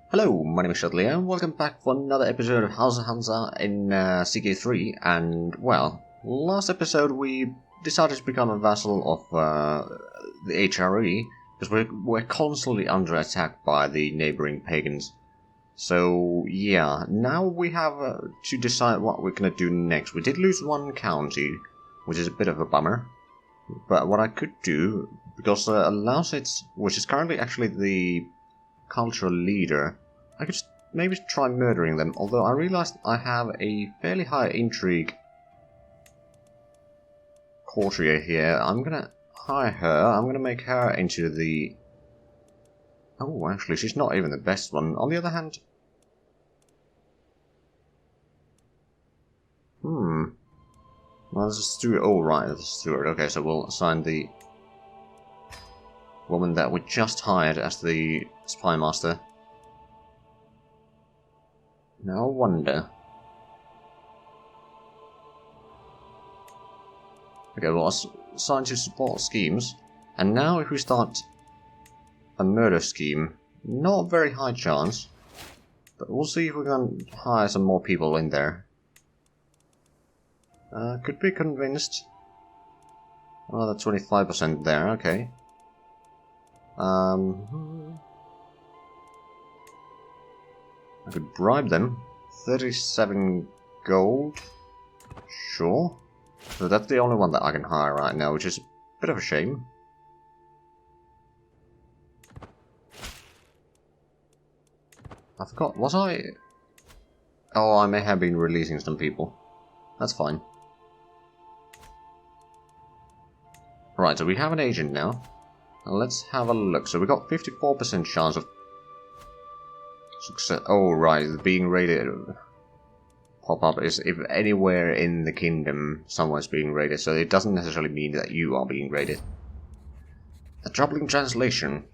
Hello, my name is Shudley, and welcome back for another episode of Hansa in CK3, and, well, last episode we decided to become a vassal of the HRE, because we're constantly under attack by the neighboring pagans. So, yeah, now we have to decide what we're going to do next. We did lose one county, which is a bit of a bummer, but what I could do, because Lausitz, which is currently actually the cultural leader, I could just maybe try murdering them, although I realized I have a fairly high intrigue courtier here. I'm gonna hire her, I'm gonna make her into the... Oh, actually, she's not even the best one. On the other hand... Well, there's a steward. Oh, right, there's a steward. Okay, so we'll assign the woman that we just hired as the spy master. Now I wonder. Okay, well, assign to support schemes. And now if we start a murder scheme, not a very high chance, but we'll see if we can hire some more people in there. Could be convinced. Oh, that's 25% there, okay. I could bribe them. 37 gold. Sure. So that's the only one that I can hire right now, which is a bit of a shame. I forgot, was I... Oh, I may have been releasing some people. That's fine. Right, so we have an agent now. Let's have a look. So we got 54% chance of success. Oh, right, being raided pop-up is if anywhere in the kingdom someone's being raided, so it doesn't necessarily mean that you are being raided. A troubling translation.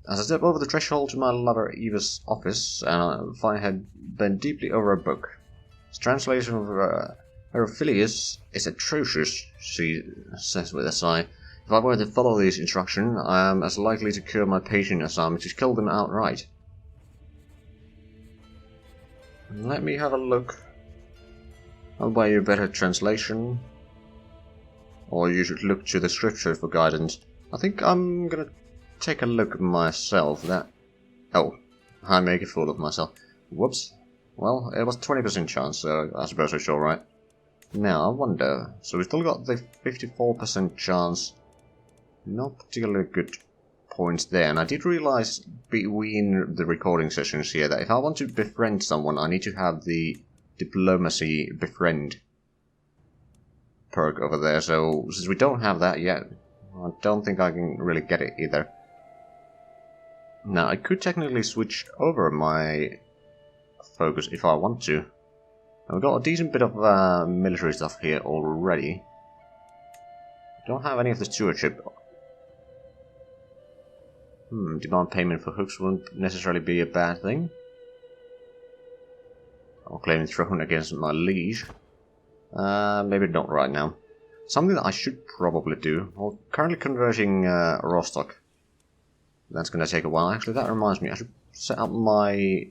As I step over the threshold to my lover Eva's office, and I find her bent deeply over a book. This translation of her Phileas is atrocious, she says with a sigh. If I were to follow these instructions, I am as likely to cure my patient as I am to kill them outright. Let me have a look. I'll buy you a better translation. Or you should look to the scripture for guidance. I think I'm gonna take a look myself. That... Oh, I make a fool of myself. Whoops. Well, it was 20% chance, so I suppose it's alright. Now, I wonder... So we still got the 54% chance. Not particularly good points there. And I did realize between the recording sessions here that if I want to befriend someone, I need to have the diplomacy befriend perk over there. So since we don't have that yet, I don't think I can really get it either. Now, I could technically switch over my focus if I want to. I've got a decent bit of military stuff here already. Don't have any of the stewardship. Demand payment for hooks wouldn't necessarily be a bad thing. I'll claim the throne against my liege. Maybe not right now. Something that I should probably do. Well, currently converting Rostock. That's going to take a while. Actually, that reminds me, I should set up my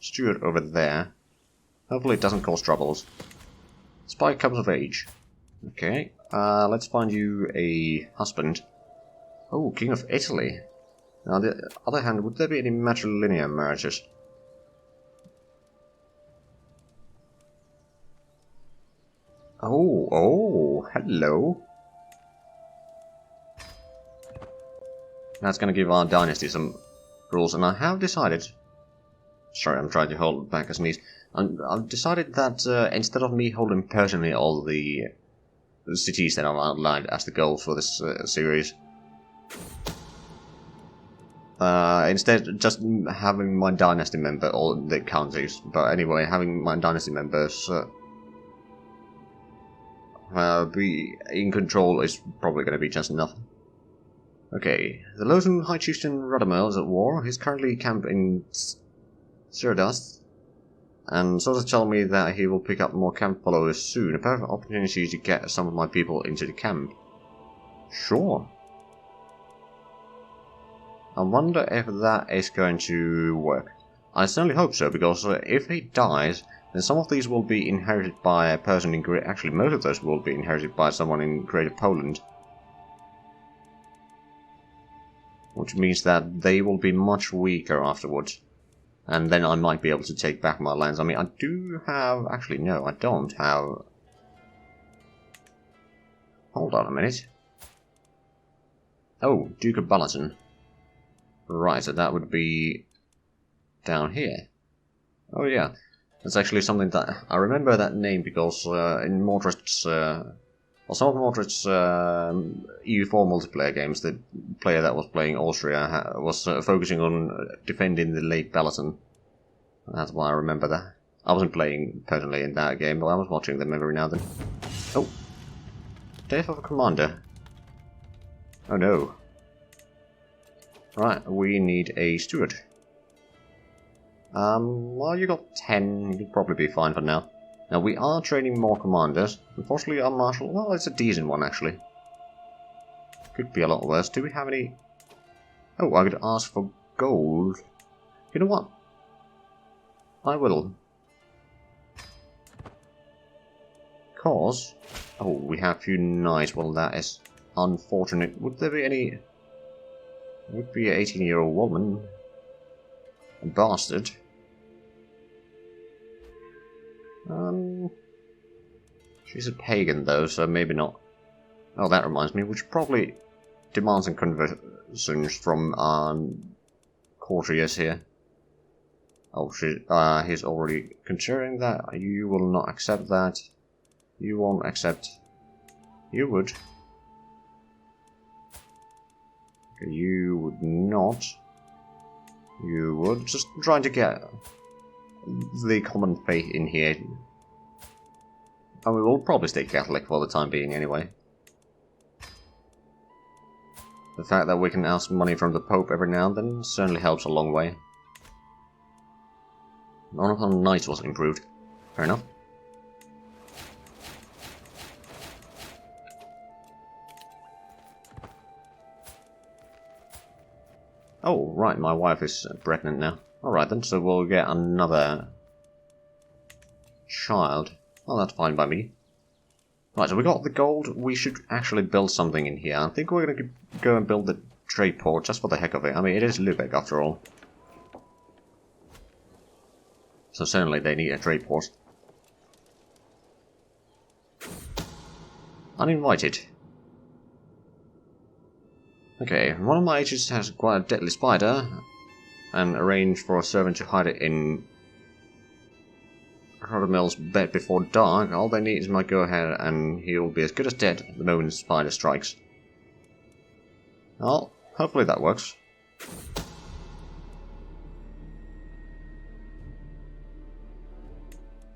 steward over there. Hopefully it doesn't cause troubles. Spy comes of age. Okay, let's find you a husband. Oh, King of Italy. Now, on the other hand, would there be any matrilineal marriages? Oh, hello. That's going to give our dynasty some rules, and I have decided... Sorry, I'm trying to hold back a sneeze. I've decided that instead of me holding personally all the cities that I've outlined as the goals for this series, instead just having my dynasty member, all the counties, but anyway, having my dynasty members be in control is probably going to be just enough. Okay, the Lothar High Chieftain Radamel is at war. He's currently camped in Sirdust, and sources tell me that he will pick up more camp followers soon. A perfect opportunity to get some of my people into the camp. Sure. I wonder if that is going to work. I certainly hope so, because if he dies, then some of these will be inherited by a person in Great... Actually, most of those will be inherited by someone in Greater Poland. Which means that they will be much weaker afterwards. And then I might be able to take back my lands. I mean, I do have... Actually, no, I don't have... Hold on a minute. Oh, Duke of Balaton. Right, so that would be... down here. Oh yeah, that's actually something that... I remember that name because in Mordred's... well, some of Mordred's EU4 multiplayer games, the player that was playing Austria was focusing on defending the Lake Balaton. That's why I remember that. I wasn't playing personally in that game, but I was watching them every now and then. Oh! Death of a commander. Oh no. Right, we need a steward. Well, you got 10, you'll probably be fine for now. Now, we are training more commanders. Unfortunately, our marshal... Well, it's a decent one, actually. Could be a lot worse. Do we have any... Oh, I could ask for gold. You know what? I will. Cause... Oh, we have a few knights. Well, that is unfortunate. Would there be any... Would be an 18-year-old woman. A bastard. She's a pagan though, so maybe not. Oh, that reminds me, we should probably demand some conversions from courtiers here. Oh, he's already considering that. You will not accept that. You won't accept. You would. Okay, you would not. You would. Just trying to get the common faith in here. And we will probably stay Catholic for the time being anyway. The fact that we can ask money from the Pope every now and then certainly helps a long way. None of our knights was improved. Fair enough. Oh, right, my wife is pregnant now. Alright then, so we'll get another child. Oh, that's fine by me. Right, so we got the gold. We should actually build something in here. I think we're going to go and build the trade port just for the heck of it. I mean, it is Lübeck after all. So certainly they need a trade port. Uninvited. Okay, one of my agents has quite a deadly spider and arranged for a servant to hide it in Rodamil's bed before dark. All they need is my go-ahead and he will be as good as dead the moment the spider strikes. Well, hopefully that works.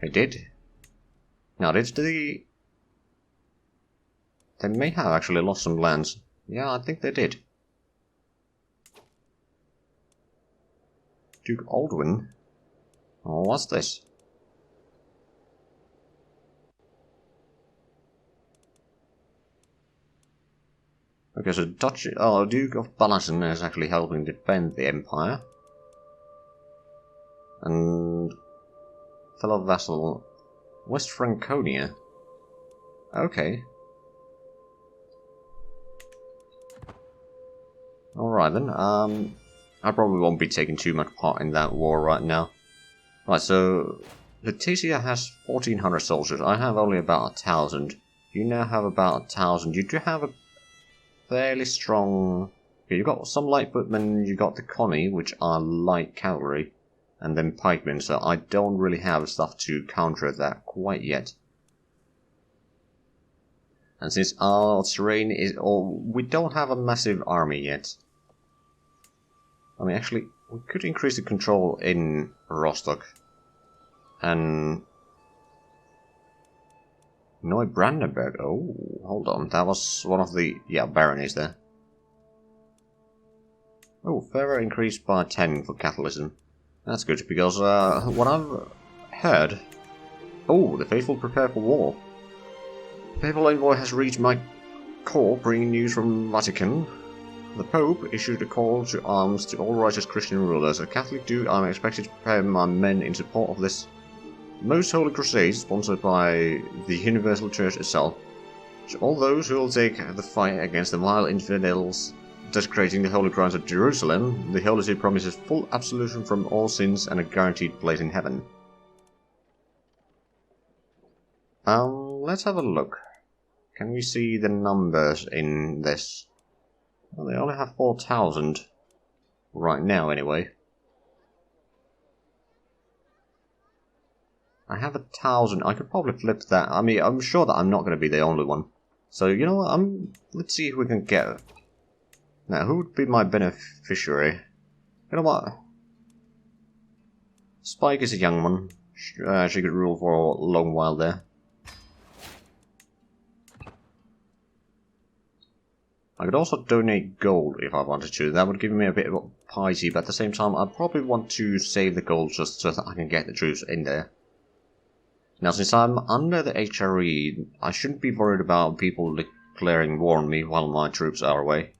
It did. Now, did the... They may have actually lost some lands. Yeah, I think they did. Duke Aldwin? Oh, what's this? Okay, so Duke of Balaton is actually helping defend the Empire. And... fellow vassal... West Franconia. Okay. Alright then, I probably won't be taking too much part in that war right now. Right, so... Laetitia has 1,400 soldiers. I have only about 1,000. You now have about 1,000. You do have a fairly strong... Okay, you've got some light footmen, you got the Connie, which are light cavalry, and then pikemen, so I don't really have stuff to counter that quite yet. And since our terrain is... we don't have a massive army yet. I mean, actually, we could increase the control in Rostock. And... Neubrandenburg. Oh, hold on. That was one of the... yeah, baronies there. Oh, further increased by 10 for Catholicism. That's good, because what I've heard... Oh, the faithful prepare for war. Papal envoy has reached my court, bringing news from Vatican. The Pope issued a call to arms to all righteous Christian rulers. A Catholic Duke, I am expected to prepare my men in support of this most holy crusade, sponsored by the Universal Church itself. To all those who will take the fight against the vile infidels desecrating the holy grounds of Jerusalem, the Holy See promises full absolution from all sins and a guaranteed place in heaven. Let's have a look. Can we see the numbers in this? Well, they only have 4,000. Right now, anyway. I have 1,000. I could probably flip that. I mean, I'm sure that I'm not going to be the only one. So, you know what? Let's see who we can get. Now, who would be my beneficiary? You know what? Spike is a young one. She could rule for a long while there. I could also donate gold if I wanted to. That would give me a bit of piety, but at the same time, I'd probably want to save the gold just so that I can get the troops in there. Now, since I'm under the HRE, I shouldn't be worried about people declaring war on me while my troops are away.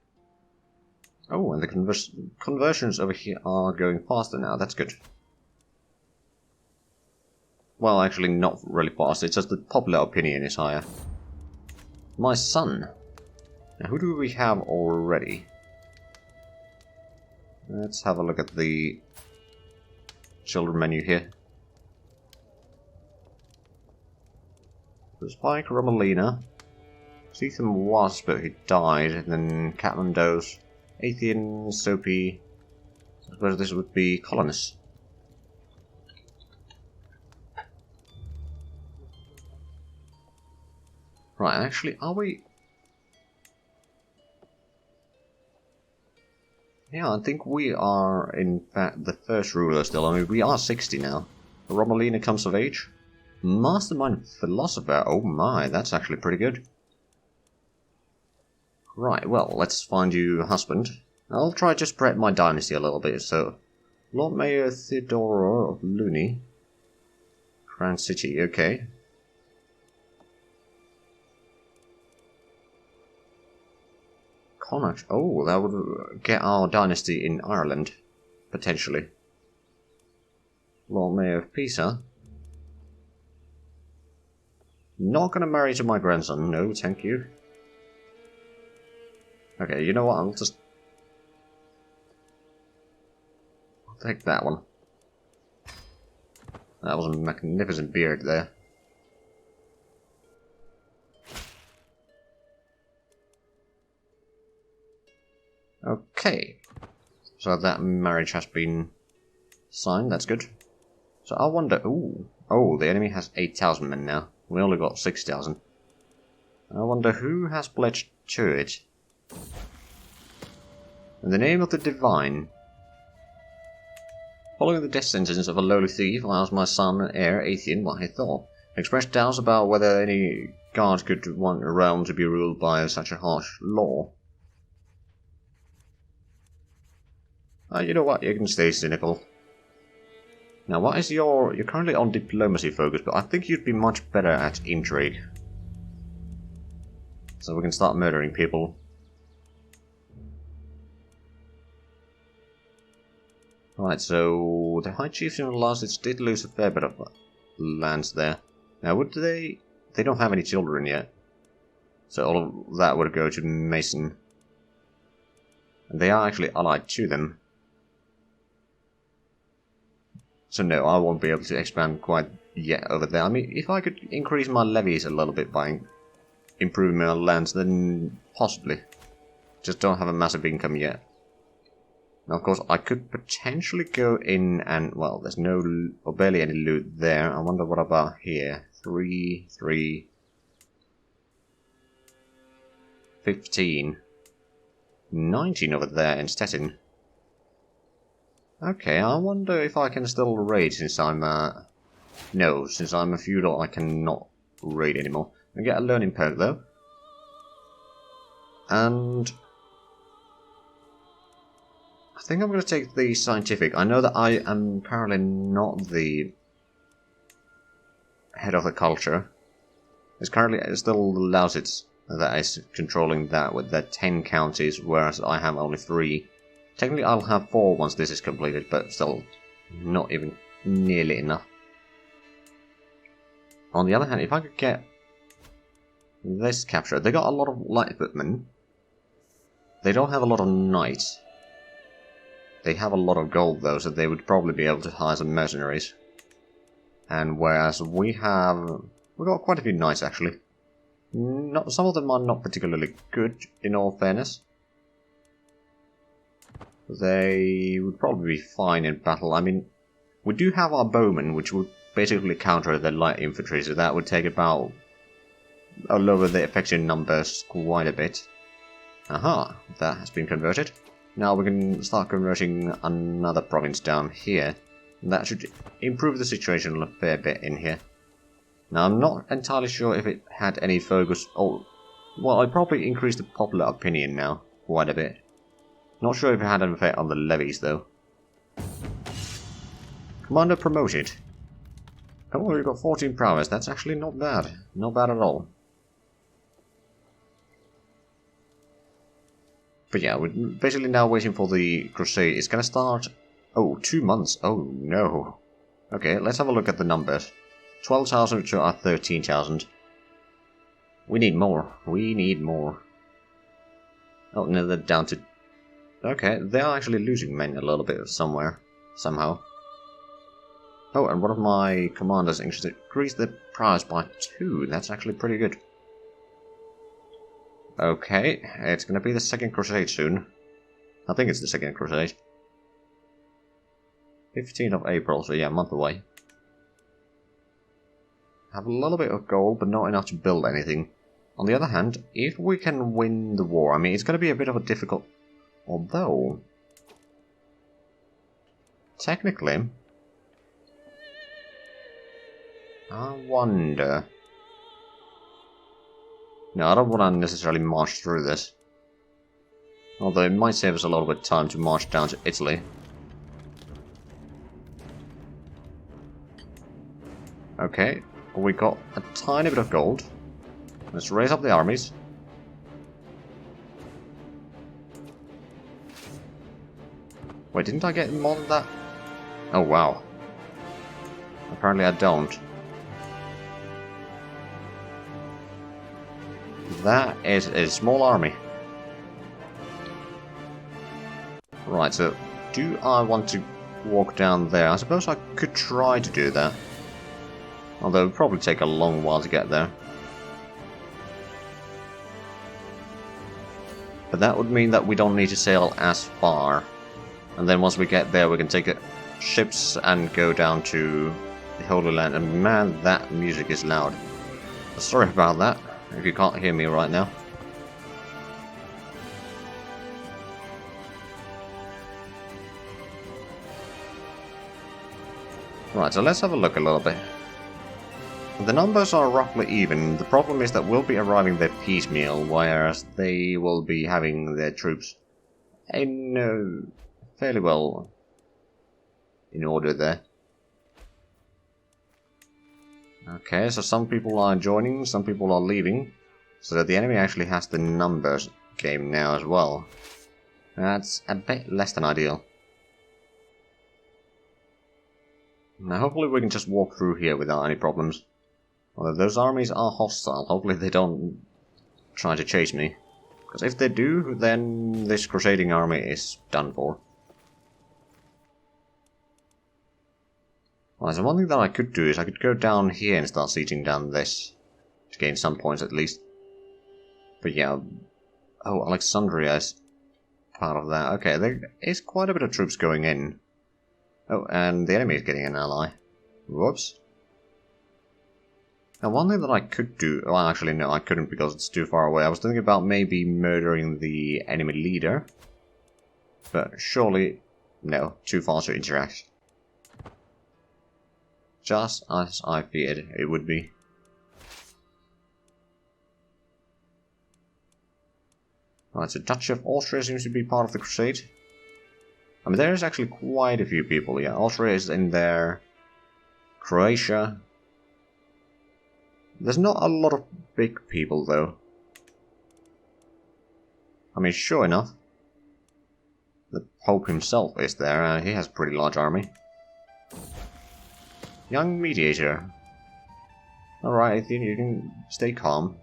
Oh, and the conversions over here are going faster now. That's good. Well, actually, not really fast. It's just the popular opinion is higher. My son. Now, who do we have already? Let's have a look at the children menu here. Spike, Romalina. Cethum was, but he died. And then Catmandos, Athean, Soapy. I suppose this would be Colonus. Right, actually, are we... Yeah, I think we are, in fact, the first ruler still. I mean, we are 60 now. Romalina comes of age. Mastermind Philosopher. Oh my, that's actually pretty good. Right, well, let's find you a husband. I'll try to spread my dynasty a little bit, so... Lord Mayor Theodora of Luni. Crown City, okay. Connacht. Oh, that would get our dynasty in Ireland, potentially. Lord Mayor of Pisa. Not gonna marry to my grandson, no, thank you. Okay, you know what, I'll take that one. That was a magnificent beard there. Okay, so that marriage has been signed, that's good. So I wonder, oh, the enemy has 8,000 men now. We only got 6,000. I wonder who has pledged to it. In the name of the divine. Following the death sentence of a lowly thief, I asked my son and heir, Athean, what he thought. He expressed doubts about whether any god could want a realm to be ruled by such a harsh law. You know what, you can stay cynical. Now, what is you're currently on diplomacy focus, but I think you'd be much better at intrigue. So we can start murdering people. Right, so the High Chiefs in the last did lose a fair bit of lands there. Now, would they... They don't have any children yet. So all of that would go to Mason. And they are actually allied to them. So no, I won't be able to expand quite yet over there. I mean, if I could increase my levies a little bit by improving my lands, then possibly. Just don't have a massive income yet. Now, of course, I could potentially go in and, well, there's no, or barely any loot there. I wonder what about here. 3, 3, 15, 19 over there in Stettin. Okay, I wonder if I can still raid since I'm, no, since I'm a feudal, I cannot raid anymore. I get a learning perk, though. And... I think I'm going to take the scientific. I know that I am currently not the head of the culture. It still allows its that is controlling that with the 10 counties, whereas I have only 3. Technically I'll have 4 once this is completed, but still not even nearly enough. On the other hand, if I could get this captured, they got a lot of light footmen. They don't have a lot of knights. They have a lot of gold though, so they would probably be able to hire some mercenaries. And whereas we got quite a few knights actually. Some of them are not particularly good, in all fairness. They would probably be fine in battle. I mean, we do have our bowmen, which would basically counter the light infantry, so that would take about... lower the effective numbers quite a bit. Aha, that has been converted. Now we can start converting another province down here. That should improve the situation a fair bit in here. Now, I'm not entirely sure if it had any focus... Oh, well, I probably increased the popular opinion now quite a bit. Not sure if it had an effect on the levies, though. Commander promoted. Oh, we've got 14 prowess. That's actually not bad. Not bad at all. But yeah, we're basically now waiting for the Crusade. It's gonna start... Oh, 2 months. Oh, no. Okay, let's have a look at the numbers. 12,000 to our 13,000. We need more. We need more. Oh, no, they're down to... Okay, they are actually losing men a little bit somewhere. Somehow. Oh, and one of my commanders increased the price by 2. That's actually pretty good. Okay, it's gonna be the second Crusade soon. I think it's the second Crusade. 15th of April, so yeah, a month away. Have a little bit of gold, but not enough to build anything. On the other hand, if we can win the war, I mean, it's gonna be a bit of a difficult... Although... Technically... I wonder... No, I don't want to necessarily march through this. Although it might save us a little bit of time to march down to Italy. Okay, we got a tiny bit of gold. Let's raise up the armies. Wait, didn't I get more than that? Oh, wow. Apparently I don't. That is a small army. Right, so do I want to walk down there? I suppose I could try to do that. Although it would probably take a long while to get there. But that would mean that we don't need to sail as far. And then once we get there, we can take ships and go down to the Holy Land. And man, that music is loud. Sorry about that, if you can't hear me right now. Right, so let's have a look a little bit. The numbers are roughly even. The problem is that we'll be arriving there piecemeal, whereas they will be having their troops in fairly well in order there. Okay, so some people are joining, some people are leaving. So that the enemy actually has the numbers game now as well. That's a bit less than ideal. Now hopefully we can just walk through here without any problems. Although those armies are hostile, hopefully they don't try to chase me. Because if they do, then this crusading army is done for. Well, so one thing that I could do is I could go down here and start sieging down this. To gain some points at least. But yeah... Oh, Alexandria is part of that. Okay, there is quite a bit of troops going in. Oh, and the enemy is getting an ally. Whoops. Now, one thing that I could do... Well, actually, no, I couldn't because it's too far away. I was thinking about maybe murdering the enemy leader. But surely... No, too far to interact. Just as I feared it would be. Right, so Duchy of Austria seems to be part of the Crusade. I mean, there's actually quite a few people, yeah. Austria is in there. Croatia. There's not a lot of big people, though. I mean, sure enough, the Pope himself is there, and he has a pretty large army. Young Mediator. Alright, I think you can stay calm.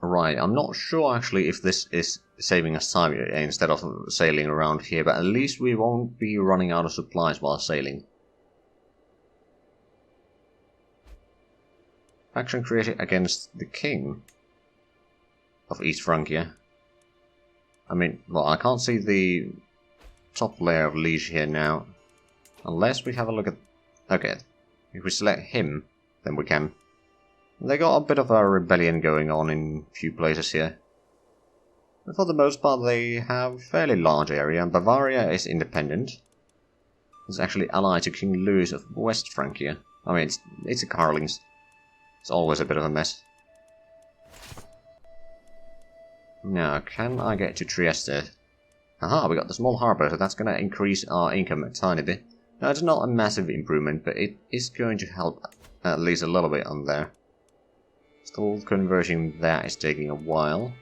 Right, I'm not sure actually if this is saving us time instead of sailing around here, but at least we won't be running out of supplies while sailing. Faction created against the king of East Francia. I mean, well, I can't see the top layer of liege here now, unless we have a look at... Okay, if we select him, then we can. They got a bit of a rebellion going on in a few places here. But for the most part they have a fairly large area, and Bavaria is independent. It's actually allied to King Louis of West Francia. I mean, it's a Carlings. It's always a bit of a mess. Now, can I get to Trieste? Aha, we got the small harbour, so that's going to increase our income a tiny bit. Now, it's not a massive improvement, but it is going to help at least a little bit on there. Still converting that is taking a while.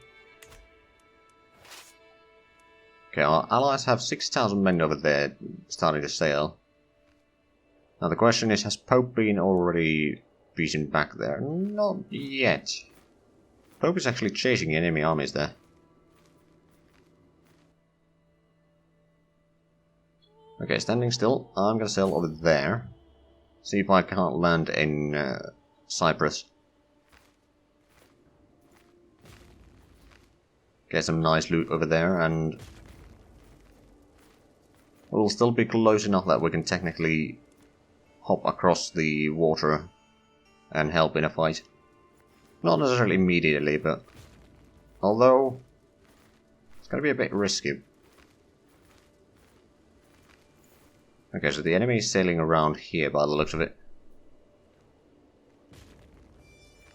Okay, our allies have 6,000 men over there starting to sail. Now the question is, has Pope been already beaten back there? Not yet. Pope is actually chasing enemy armies there. Okay, standing still. I'm gonna sail over there. See if I can't land in Cyprus. Get some nice loot over there, and we'll still be close enough that we can technically hop across the water and help in a fight. Not necessarily immediately, but although it's gonna be a bit risky. Okay, so the enemy is sailing around here by the looks of it.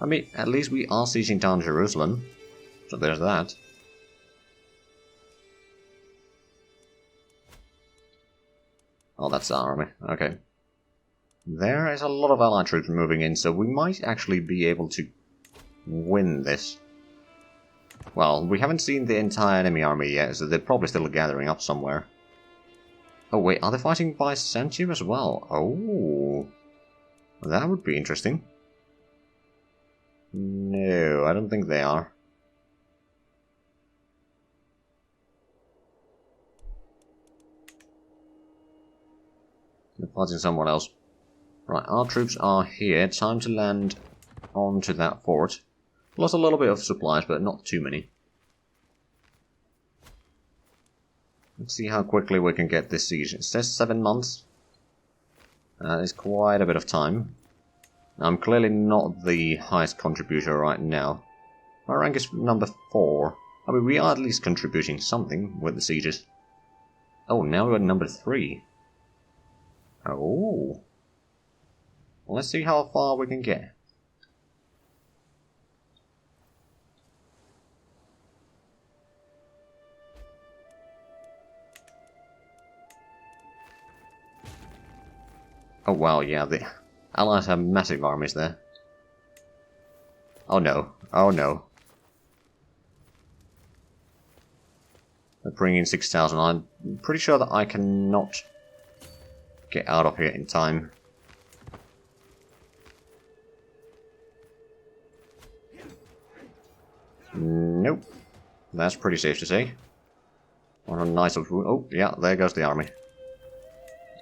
I mean, at least we are sieging down Jerusalem, so there's that. Oh, that's the army. Okay. There is a lot of allied troops moving in, so we might actually be able to win this. Well, we haven't seen the entire enemy army yet, so they're probably still gathering up somewhere. Oh wait, are they fighting Byzantium as well? Oh, that would be interesting. No, I don't think they are. They're fighting someone else. Right, our troops are here. Time to land onto that fort. Lost a little bit of supplies, but not too many. Let's see how quickly we can get this siege. It says 7 months. It's quite a bit of time. I'm clearly not the highest contributor right now. My rank is number 4. I mean, we are at least contributing something with the sieges. Oh, now we're at number 3. Oh. Well, let's see how far we can get. Oh wow, yeah, the Allies have massive armies there. Oh no, oh no. They're bringing in 6,000. I'm pretty sure that I cannot get out of here in time. Nope. That's pretty safe to say. What a nice... Oh, yeah, there goes the army.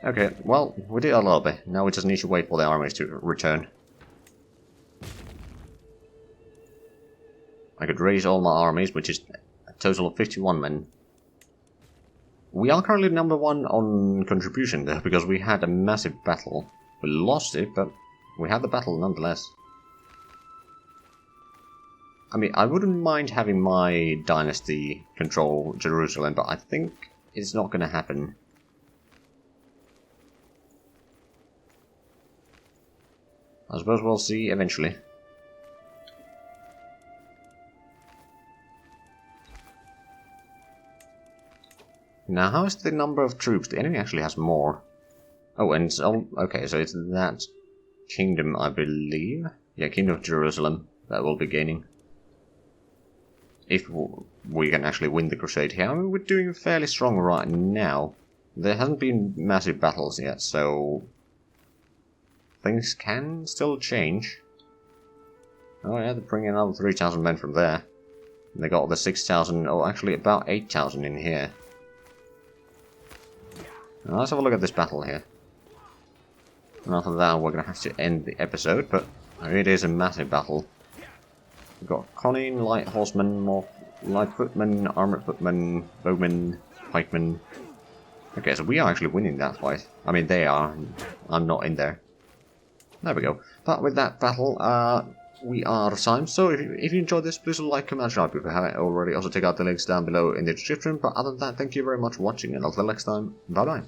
Okay, well, we did a little bit. Now we just need to wait for the armies to return. I could raise all my armies, which is a total of 51 men. We are currently number 1 on contribution though, because we had a massive battle. We lost it, but we had the battle nonetheless. I mean, I wouldn't mind having my dynasty control Jerusalem, but I think it's not going to happen. I suppose we'll see eventually. Now, how is the number of troops? The enemy actually has more. Oh, and so, okay, so it's that kingdom, I believe. Yeah, Kingdom of Jerusalem that will be gaining. If we can actually win the Crusade here. I mean, we're doing fairly strong right now. There hasn't been massive battles yet, so things can still change. Oh yeah, they're bringing another 3,000 men from there. And they got the 6,000, oh actually about 8,000 in here. Now, let's have a look at this battle here. And after that we're going to have to end the episode, but it is a massive battle. We've got Conning, light horsemen, more light footmen, armored footmen, bowmen, pikemen. Okay, so we are actually winning that fight. I mean, they are. I'm not in there. There we go. But with that battle, we are time. So if you enjoyed this, please like, comment, subscribe if you haven't already. Also check out the links down below in the description. But other than that, thank you very much for watching, and until next time, bye bye.